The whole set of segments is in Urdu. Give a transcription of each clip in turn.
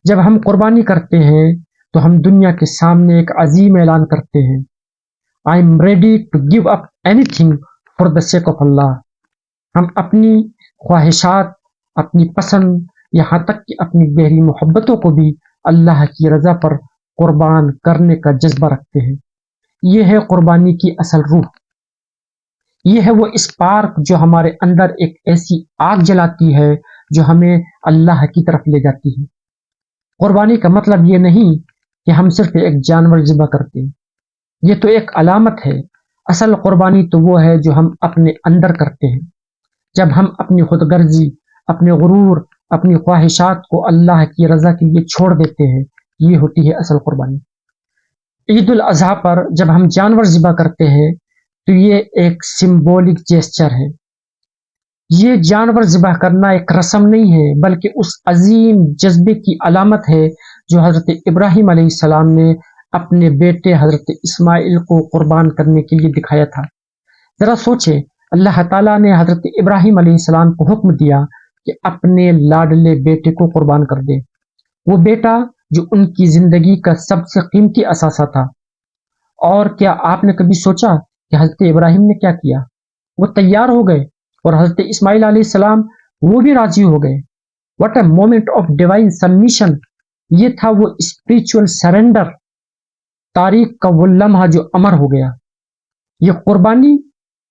جب ہم قربانی کرتے ہیں تو ہم دنیا کے سامنے ایک عظیم اعلان کرتے ہیں، I am ready to give up any thing for the sake of اللہ۔ ہم اپنی خواہشات، اپنی پسند، یہاں تک کہ اپنی گہری محبتوں کو بھی اللہ کی رضا پر قربان کرنے کا جذبہ رکھتے ہیں۔ یہ ہے قربانی کی اصل روح۔ یہ ہے وہ اسپارک جو ہمارے اندر ایک ایسی آگ جلاتی ہے جو ہمیں اللہ کی طرف لے جاتی ہے۔ قربانی کا مطلب یہ نہیں کہ ہم صرف ایک جانور ذبح کرتے ہیں، یہ تو ایک علامت ہے۔ اصل قربانی تو وہ ہے جو ہم اپنے اندر کرتے ہیں، جب ہم اپنی خود غرضی، اپنے غرور، اپنی خواہشات کو اللہ کی رضا کے لیے چھوڑ دیتے ہیں، یہ ہوتی ہے اصل قربانی۔ عید الاضحیٰ پر جب ہم جانور ذبح کرتے ہیں تو یہ ایک سمبولک جیسچر ہے۔ یہ جانور ذبح کرنا ایک رسم نہیں ہے، بلکہ اس عظیم جذبے کی علامت ہے جو حضرت ابراہیم علیہ السلام نے اپنے بیٹے حضرت اسماعیل کو قربان کرنے کے لیے دکھایا تھا۔ ذرا سوچیں، اللہ تعالیٰ نے حضرت ابراہیم علیہ السلام کو حکم دیا کہ اپنے لاڈلے بیٹے کو قربان کر دے، وہ بیٹا جو ان کی زندگی کا سب سے قیمتی اثاثہ تھا۔ اور کیا آپ نے کبھی سوچا کہ حضرت ابراہیم نے کیا کیا؟ وہ تیار ہو گئے اور حضرت اسماعیل علیہ السلام وہ بھی راضی ہو گئے۔ What a moment of divine submission! یہ تھا وہ اسپریچول سرنڈر، تاریخ کا وہ لمحہ جو امر ہو گیا۔ یہ قربانی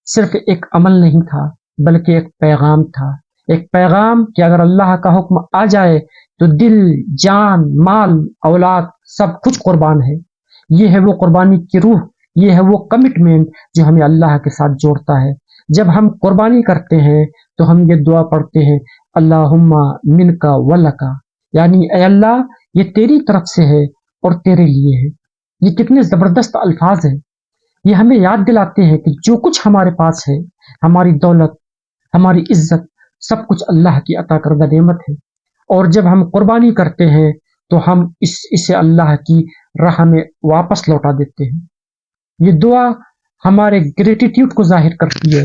صرف ایک عمل نہیں تھا، بلکہ ایک پیغام تھا۔ ایک پیغام کہ اگر اللہ کا حکم آ جائے تو دل، جان، مال، اولاد سب کچھ قربان ہے۔ یہ ہے وہ قربانی کی روح، یہ ہے وہ کمٹمنٹ جو ہمیں اللہ کے ساتھ جوڑتا ہے۔ جب ہم قربانی کرتے ہیں تو ہم یہ دعا پڑھتے ہیں، اللہم منکا ولکا، یعنی اے اللہ یہ تیری طرف سے ہے اور تیرے لیے ہے۔ یہ کتنے زبردست الفاظ ہیں! یہ ہمیں یاد دلاتے ہیں کہ جو کچھ ہمارے پاس ہے، ہماری دولت، ہماری عزت، سب کچھ اللہ کی عطا کردہ نعمت ہے، اور جب ہم قربانی کرتے ہیں تو ہم اسے اللہ کی راہ میں واپس لوٹا دیتے ہیں۔ یہ دعا ہمارے گریٹیٹیوڈ کو ظاہر کرتی ہے،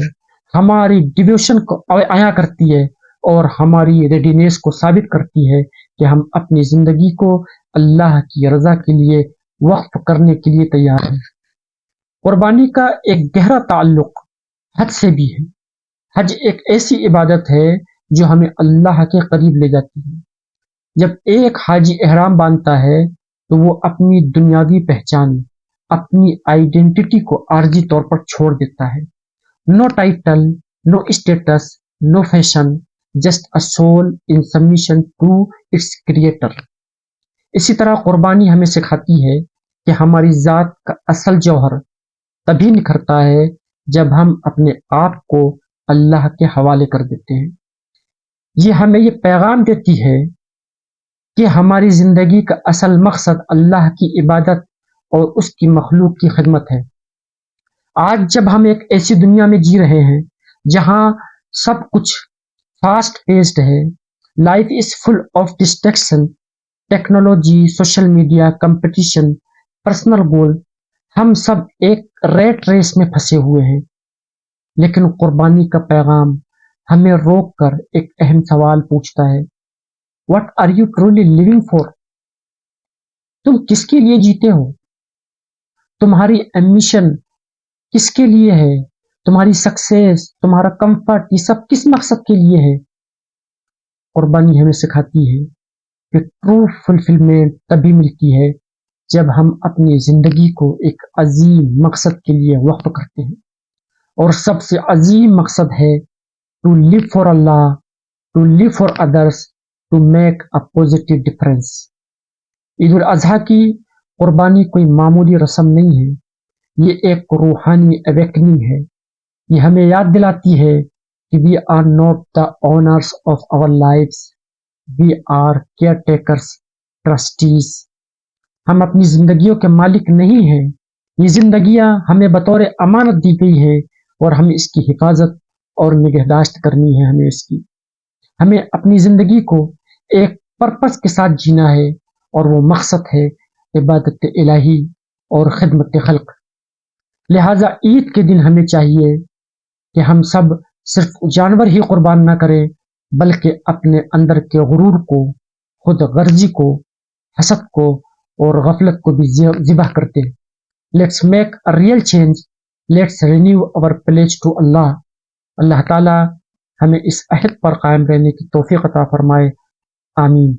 ہماری ڈیویشن کو عیاں کرتی ہے، اور ہماری ریڈینیس کو ثابت کرتی ہے کہ ہم اپنی زندگی کو اللہ کی رضا کے لیے وقف کرنے کے لیے تیار ہیں۔ قربانی کا ایک گہرا تعلق حج سے بھی ہے۔ حج ایک ایسی عبادت ہے جو ہمیں اللہ کے قریب لے جاتی ہے۔ جب ایک حاجی احرام باندھتا ہے تو وہ اپنی دنیاوی پہچان، اپنی آئیڈینٹی کو عارضی طور پر چھوڑ دیتا ہے۔ No title, no status, no fashion, just a soul in submission to its creator. اسی طرح قربانی ہمیں سکھاتی ہے کہ ہماری ذات کا اصل جوہر تبھی نکھرتا ہے جب ہم اپنے آپ کو اللہ کے حوالے کر دیتے ہیں۔ یہ ہمیں یہ پیغام دیتی ہے کہ ہماری زندگی کا اصل مقصد اللہ کی عبادت اور اس کی مخلوق کی خدمت ہے۔ آج جب ہم ایک ایسی دنیا میں جی رہے ہیں جہاں سب کچھ فاسٹ پیسڈ ہے، life is full of distraction, technology, social media, competition, personal goal, ہم سب ایک ریٹ ریس میں پھنسے ہوئے ہیں۔ لیکن قربانی کا پیغام ہمیں روک کر ایک اہم سوال پوچھتا ہے، what are you truly living for? تم کس کے لیے جیتے ہو؟ تمہاری ایمبیشن کس کے لیے ہے؟ تمہاری سکسیس، تمہارا کمفرٹ، یہ سب کس مقصد کے لیے ہے؟ قربانی ہمیں سکھاتی ہے کہ ٹرو فلفلمنٹ تبھی ملتی ہے جب ہم اپنی زندگی کو ایک عظیم مقصد کے لیے وقف کرتے ہیں، اور سب سے عظیم مقصد ہے to live for Allah, to live for others, to make a positive difference. عید الاضحیٰ کی قربانی کوئی معمولی رسم نہیں ہے، یہ ایک روحانی اویکننگ ہے۔ یہ ہمیں یاد دلاتی ہے کہ we are not the owners of our lives, we are caretakers, trustees. ہم اپنی زندگیوں کے مالک نہیں ہیں، یہ زندگیاں ہمیں بطور امانت دی گئی ہے، اور ہمیں اس کی حفاظت اور نگہداشت کرنی ہے۔ ہمیں اپنی زندگی کو ایک پرپس کے ساتھ جینا ہے، اور وہ مقصد ہے عبادت الہی اور خدمت خلق۔ لہٰذا عید کے دن ہمیں چاہیے کہ ہم سب صرف جانور ہی قربان نہ کریں، بلکہ اپنے اندر کے غرور کو، خود غرضی کو حسد کو اور غفلت کو بھی ذبح کر دے. Let's make a real change. Let's renew our pledge to Allah. اللہ تعالیٰ ہمیں اس عہد پر قائم رہنے کی توفیق عطا فرمائے. آمین.